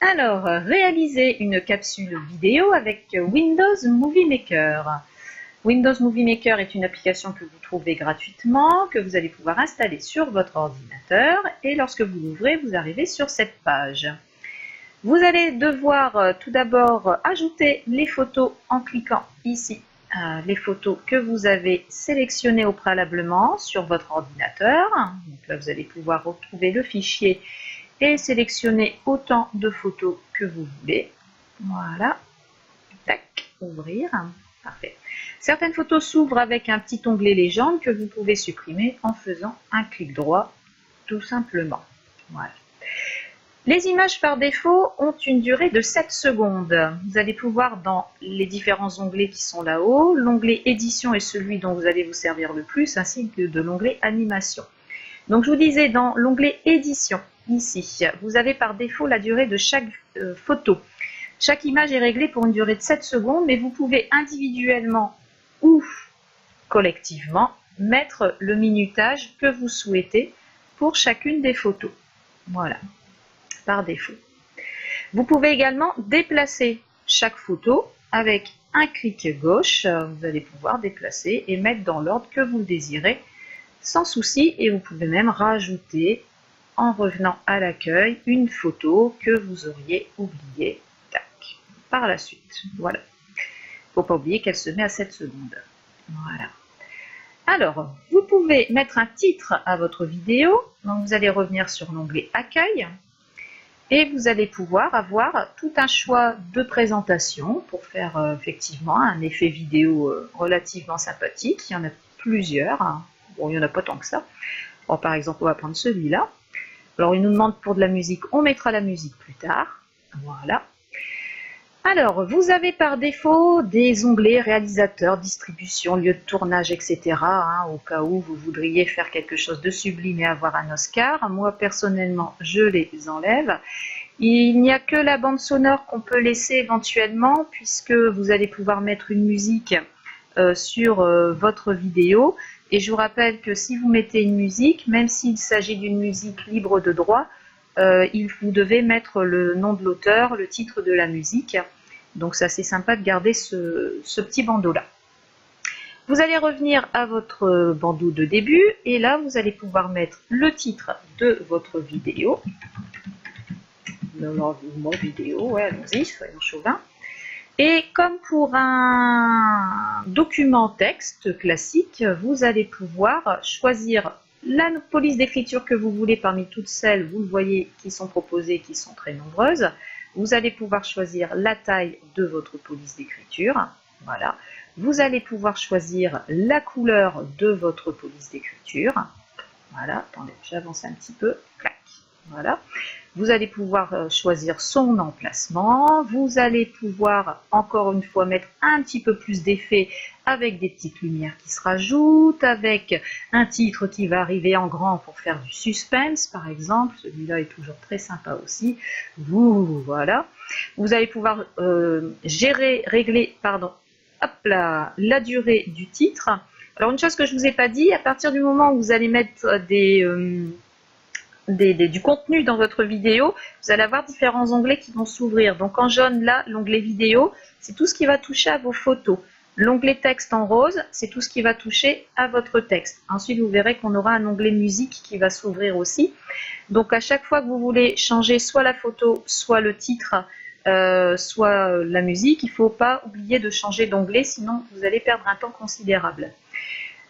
Alors, réaliser une capsule vidéo avec Windows Movie Maker. Windows Movie Maker est une application que vous trouvez gratuitement, que vous allez pouvoir installer sur votre ordinateur et lorsque vous l'ouvrez, vous arrivez sur cette page. Vous allez devoir tout d'abord ajouter les photos en cliquant ici, les photos que vous avez sélectionnées au préalablement sur votre ordinateur. Donc là, vous allez pouvoir retrouver le fichier et sélectionner autant de photos que vous voulez. Voilà, tac, ouvrir, parfait. Certaines photos s'ouvrent avec un petit onglet légende que vous pouvez supprimer en faisant un clic droit, tout simplement. Voilà. Les images par défaut ont une durée de 7 secondes. Vous allez pouvoir dans les différents onglets qui sont là-haut, l'onglet édition est celui dont vous allez vous servir le plus, ainsi que de l'onglet animation. Donc je vous disais, dans l'onglet édition, ici, vous avez par défaut la durée de chaque photo. Chaque image est réglée pour une durée de 7 secondes, mais vous pouvez individuellement ou collectivement mettre le minutage que vous souhaitez pour chacune des photos. Voilà, par défaut. Vous pouvez également déplacer chaque photo avec un clic gauche. Vous allez pouvoir déplacer et mettre dans l'ordre que vous désirez sans souci, et vous pouvez même rajouter en revenant à l'accueil une photo que vous auriez oubliée par la suite. Voilà. Il ne faut pas oublier qu'elle se met à 7 secondes. Voilà. Alors, vous pouvez mettre un titre à votre vidéo. Donc, vous allez revenir sur l'onglet Accueil et vous allez pouvoir avoir tout un choix de présentation pour faire effectivement un effet vidéo relativement sympathique. Il y en a plusieurs. Bon, il n'y en a pas tant que ça. Bon, par exemple, on va prendre celui-là. Alors, il nous demande pour de la musique. On mettra la musique plus tard. Voilà. Alors, vous avez par défaut des onglets réalisateur, distribution, lieu de tournage, etc. Au cas où vous voudriez faire quelque chose de sublime et avoir un Oscar. Moi, personnellement, je les enlève. Il n'y a que la bande sonore qu'on peut laisser éventuellement, puisque vous allez pouvoir mettre une musique sur votre vidéo. Et je vous rappelle que si vous mettez une musique, même s'il s'agit d'une musique libre de droit, vous devez mettre le nom de l'auteur, le titre de la musique. Donc c'est assez sympa de garder ce petit bandeau-là. Vous allez revenir à votre bandeau de début et là vous allez pouvoir mettre le titre de votre vidéo. Mon vidéo, ouais, allons-y, soyons chauvins. Et comme pour un document texte classique, vous allez pouvoir choisir la police d'écriture que vous voulez parmi toutes celles, vous le voyez, qui sont proposées, qui sont très nombreuses. Vous allez pouvoir choisir la taille de votre police d'écriture. Voilà. Vous allez pouvoir choisir la couleur de votre police d'écriture. Voilà. Attendez, j'avance un petit peu. Clac. Voilà. Vous allez pouvoir choisir son emplacement. Vous allez pouvoir, encore une fois, mettre un petit peu plus d'effet avec des petites lumières qui se rajoutent, avec un titre qui va arriver en grand pour faire du suspense, par exemple. Celui-là est toujours très sympa aussi. Voilà. Vous allez pouvoir régler, hop là, la durée du titre. Alors, une chose que je ne vous ai pas dit, à partir du moment où vous allez mettre du contenu dans votre vidéo, vous allez avoir différents onglets qui vont s'ouvrir. Donc en jaune, là, l'onglet vidéo, c'est tout ce qui va toucher à vos photos. L'onglet texte en rose, c'est tout ce qui va toucher à votre texte. Ensuite, vous verrez qu'on aura un onglet musique qui va s'ouvrir aussi. Donc à chaque fois que vous voulez changer soit la photo, soit le titre, soit la musique, il ne faut pas oublier de changer d'onglet, sinon vous allez perdre un temps considérable.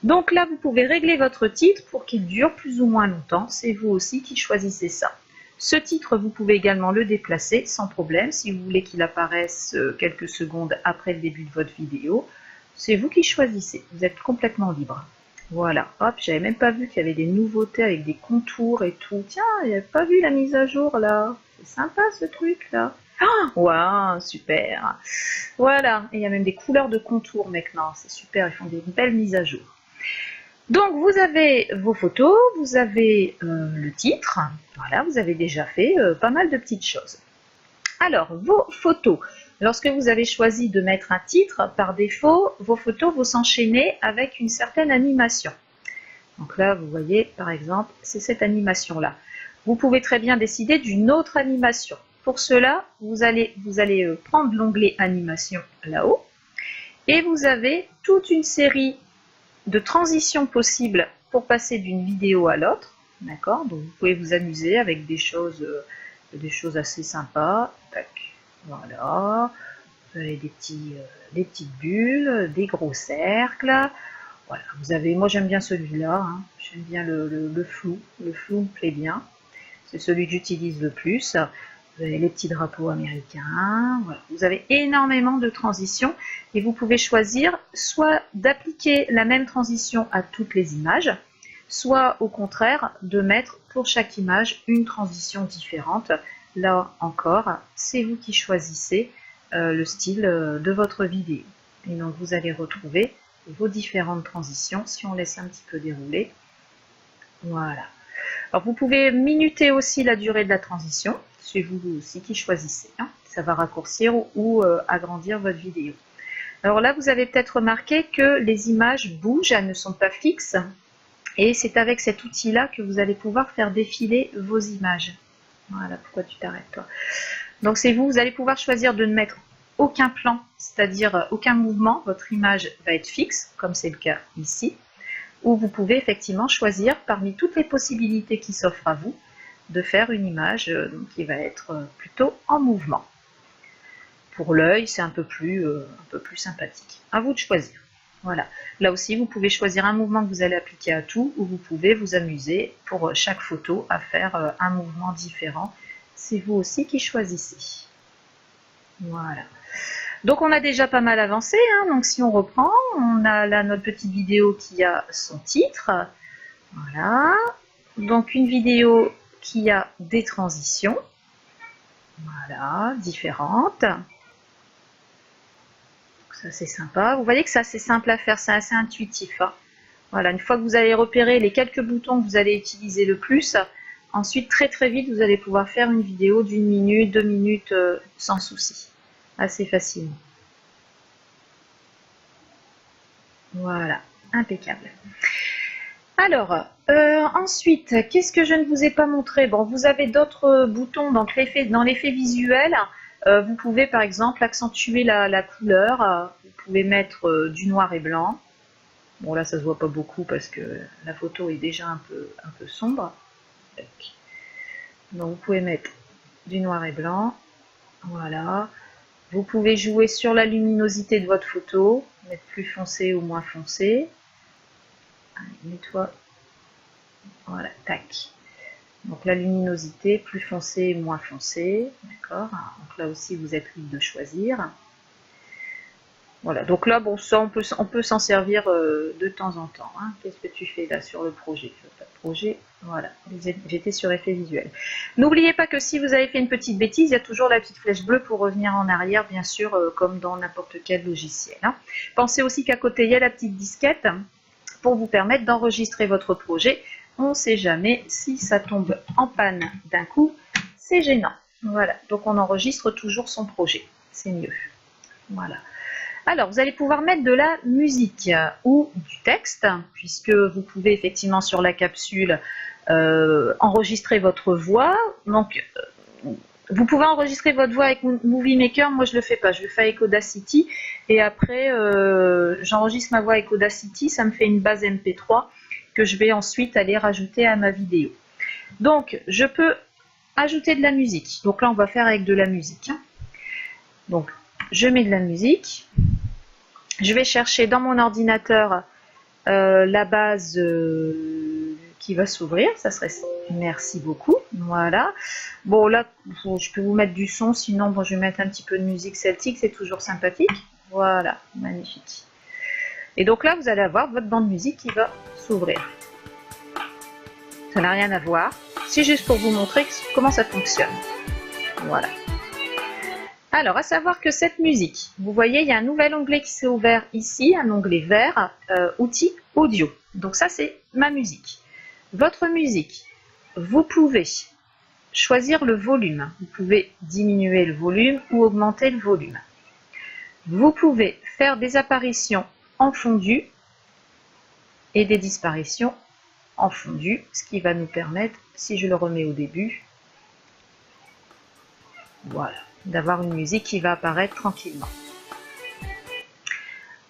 Donc là, vous pouvez régler votre titre pour qu'il dure plus ou moins longtemps. C'est vous aussi qui choisissez ça. Ce titre, vous pouvez également le déplacer sans problème si vous voulez qu'il apparaisse quelques secondes après le début de votre vidéo. C'est vous qui choisissez. Vous êtes complètement libre. Voilà. Hop, j'avais même pas vu qu'il y avait des nouveautés avec des contours et tout. Tiens, j'avais pas vu la mise à jour là. C'est sympa ce truc là. Waouh, super. Voilà. Et il y a même des couleurs de contours maintenant. C'est super. Ils font des belles mises à jour. Donc vous avez vos photos, vous avez le titre, voilà, vous avez déjà fait pas mal de petites choses. Alors, vos photos, lorsque vous avez choisi de mettre un titre, par défaut, vos photos vont s'enchaîner avec une certaine animation. Donc là, vous voyez, par exemple, c'est cette animation-là. Vous pouvez très bien décider d'une autre animation. pour cela, vous allez prendre l'onglet animation là-haut et vous avez toute une série de transitions possibles pour passer d'une vidéo à l'autre. D'accord? Donc vous pouvez vous amuser avec des choses assez sympas. Tac. Voilà. Vous avez des petites bulles, des gros cercles. Voilà. Vous avez, moi j'aime bien celui-là. Hein. J'aime bien le flou. Le flou me plaît bien. C'est celui que j'utilise le plus. Vous avez les petits drapeaux américains. Voilà. Vous avez énormément de transitions et vous pouvez choisir soit d'appliquer la même transition à toutes les images, soit au contraire de mettre pour chaque image une transition différente. Là encore, c'est vous qui choisissez le style de votre vidéo. Et donc vous allez retrouver vos différentes transitions si on laisse un petit peu dérouler. Voilà. Alors vous pouvez minuter aussi la durée de la transition, c'est vous aussi qui choisissez. Hein. Ça va raccourcir ou agrandir votre vidéo. Alors là, vous avez peut-être remarqué que les images bougent, elles ne sont pas fixes. Et c'est avec cet outil-là que vous allez pouvoir faire défiler vos images. Voilà, pourquoi tu t'arrêtes toi. Donc c'est vous allez pouvoir choisir de ne mettre aucun plan, c'est-à-dire aucun mouvement. Votre image va être fixe, comme c'est le cas ici. Ou vous pouvez effectivement choisir parmi toutes les possibilités qui s'offrent à vous de faire une image qui va être plutôt en mouvement. Pour l'œil, c'est un peu plus sympathique. À vous de choisir. Voilà. Là aussi, vous pouvez choisir un mouvement que vous allez appliquer à tout, ou vous pouvez vous amuser pour chaque photo à faire un mouvement différent. C'est vous aussi qui choisissez. Voilà. Donc on a déjà pas mal avancé, hein. Donc si on reprend, on a là notre petite vidéo qui a son titre. Voilà. Donc une vidéo qui a des transitions. Voilà, différentes. Ça c'est sympa. Vous voyez que c'est assez simple à faire, c'est assez intuitif. Hein. Voilà, une fois que vous avez repéré les quelques boutons que vous allez utiliser le plus, ensuite très vite vous allez pouvoir faire une vidéo d'1 minute, 2 minutes sans souci. Assez facilement. Voilà, impeccable. Alors, ensuite, qu'est-ce que je ne vous ai pas montré? Bon, vous avez d'autres boutons dans l'effet visuel. Vous pouvez par exemple accentuer la couleur. Vous pouvez mettre du noir et blanc. Bon, là, ça se voit pas beaucoup parce que la photo est déjà un peu sombre. Donc, vous pouvez mettre du noir et blanc. Voilà. Vous pouvez jouer sur la luminosité de votre photo, mettre plus foncé ou moins foncé. Allez, mets-toi. Voilà, tac. Donc la luminosité, plus foncé, moins foncé. D'accord. Donc là aussi, vous êtes libre de choisir. Voilà, donc là, bon, ça, on peut s'en servir de temps en temps. Hein. Qu'est-ce que tu fais là sur le projet? Pas de projet. Voilà, j'étais sur effet visuel. N'oubliez pas que si vous avez fait une petite bêtise, il y a toujours la petite flèche bleue pour revenir en arrière, bien sûr, comme dans n'importe quel logiciel. Hein. Pensez aussi qu'à côté, il y a la petite disquette pour vous permettre d'enregistrer votre projet. On ne sait jamais si ça tombe en panne d'un coup, c'est gênant. Voilà, donc on enregistre toujours son projet, c'est mieux. Voilà. Alors, vous allez pouvoir mettre de la musique ou du texte, puisque vous pouvez effectivement sur la capsule enregistrer votre voix. Donc, vous pouvez enregistrer votre voix avec Movie Maker. Moi, je ne le fais pas. Je le fais avec Audacity. Et après, j'enregistre ma voix avec Audacity. Ça me fait une base MP3 que je vais ensuite aller rajouter à ma vidéo. Donc, je peux ajouter de la musique. Donc là, on va faire avec de la musique. Donc, je mets de la musique. Je vais chercher dans mon ordinateur la base qui va s'ouvrir. Ça serait merci beaucoup. Voilà. Bon, là, je peux vous mettre du son. Sinon, bon, je vais mettre un petit peu de musique celtique. C'est toujours sympathique. Voilà, magnifique. Et donc là, vous allez avoir votre bande musique qui va s'ouvrir. Ça n'a rien à voir. C'est juste pour vous montrer comment ça fonctionne. Voilà. Alors, à savoir que cette musique, vous voyez, il y a un nouvel onglet qui s'est ouvert ici, un onglet vert, outils audio. Donc ça, c'est ma musique. Votre musique, vous pouvez choisir le volume. Vous pouvez diminuer le volume ou augmenter le volume. Vous pouvez faire des apparitions en fondu et des disparitions en fondu, ce qui va nous permettre, si je le remets au début, Voilà, d'avoir une musique qui va apparaître tranquillement.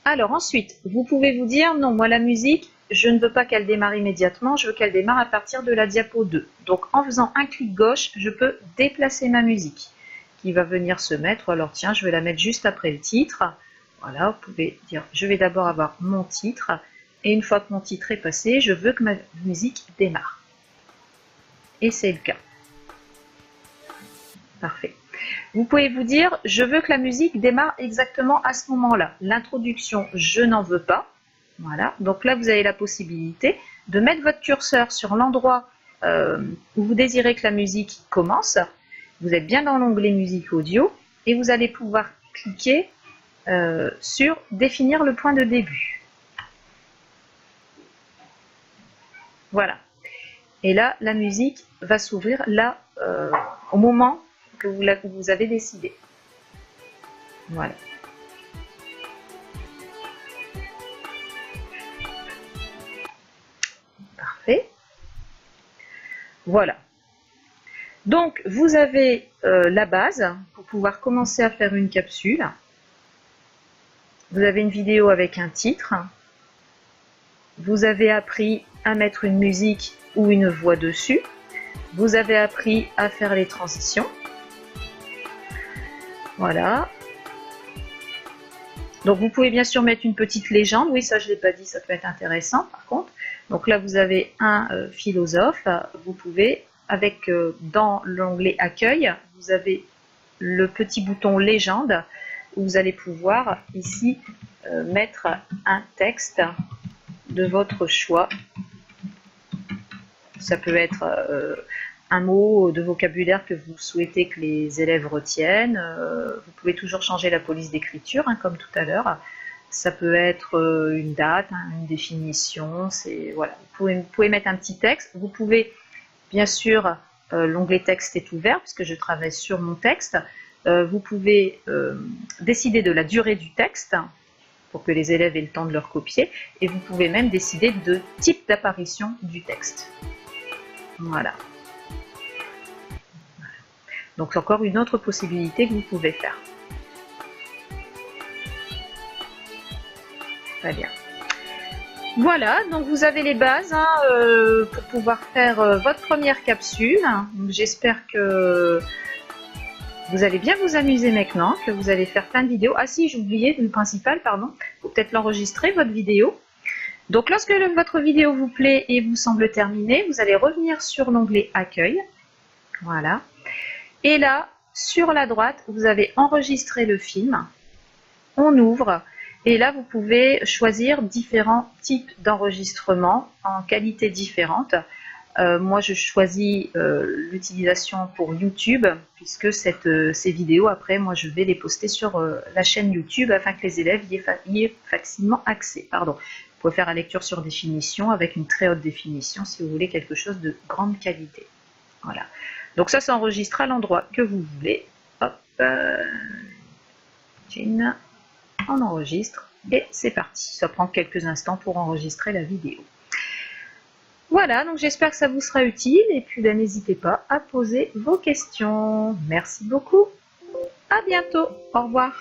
Alors ensuite, vous pouvez vous dire, non, moi la musique, je ne veux pas qu'elle démarre immédiatement, je veux qu'elle démarre à partir de la diapo 2. Donc en faisant un clic gauche, je peux déplacer ma musique qui va venir se mettre. Alors tiens, je vais la mettre juste après le titre. Voilà, vous pouvez dire, je vais d'abord avoir mon titre. Et une fois que mon titre est passé, je veux que ma musique démarre. Et c'est le cas. Parfait. Vous pouvez vous dire, je veux que la musique démarre exactement à ce moment-là. L'introduction, je n'en veux pas. Voilà. Donc là, vous avez la possibilité de mettre votre curseur sur l'endroit où vous désirez que la musique commence. Vous êtes bien dans l'onglet musique audio et vous allez pouvoir cliquer sur définir le point de début. Voilà. Et là, la musique va s'ouvrir là au moment que vous avez décidé. Voilà. Parfait. Voilà. Donc, vous avez la base pour pouvoir commencer à faire une capsule. Vous avez une vidéo avec un titre. Vous avez appris à mettre une musique ou une voix dessus. Vous avez appris à faire les transitions. Voilà. Donc vous pouvez bien sûr mettre une petite légende. Oui, ça je ne l'ai pas dit, ça peut être intéressant par contre. Donc là vous avez un philosophe. Vous pouvez, dans l'onglet accueil, vous avez le petit bouton légende où vous allez pouvoir ici mettre un texte de votre choix. Ça peut être un mot de vocabulaire que vous souhaitez que les élèves retiennent. Vous pouvez toujours changer la police d'écriture, hein, comme tout à l'heure. Ça peut être une date, hein, une définition. Voilà. Vous pouvez mettre un petit texte. Vous pouvez, bien sûr, l'onglet texte est ouvert puisque je travaille sur mon texte. Vous pouvez décider de la durée du texte pour que les élèves aient le temps de le recopier. Et vous pouvez même décider de type d'apparition du texte. Voilà. Donc c'est encore une autre possibilité que vous pouvez faire. Très bien. Voilà, donc vous avez les bases hein, pour pouvoir faire votre première capsule. J'espère que vous allez bien vous amuser maintenant, que vous allez faire plein de vidéos. Ah si, j'ai oublié une principale, pardon. Il faut peut-être l'enregistrer, votre vidéo. Donc lorsque votre vidéo vous plaît et vous semble terminée, vous allez revenir sur l'onglet accueil. Voilà. Et là, sur la droite, vous avez enregistré le film. On ouvre. Et là, vous pouvez choisir différents types d'enregistrement en qualité différente. Moi, je choisis l'utilisation pour YouTube, puisque ces vidéos, après, moi, je vais les poster sur la chaîne YouTube afin que les élèves y aient facilement accès. Pardon. Vous pouvez faire la lecture sur définition avec une très haute définition si vous voulez quelque chose de grande qualité. Voilà. Donc ça s'enregistre à l'endroit que vous voulez. Hop. On enregistre et c'est parti. Ça prend quelques instants pour enregistrer la vidéo. Voilà, donc j'espère que ça vous sera utile et puis n'hésitez pas à poser vos questions. Merci beaucoup. À bientôt. Au revoir.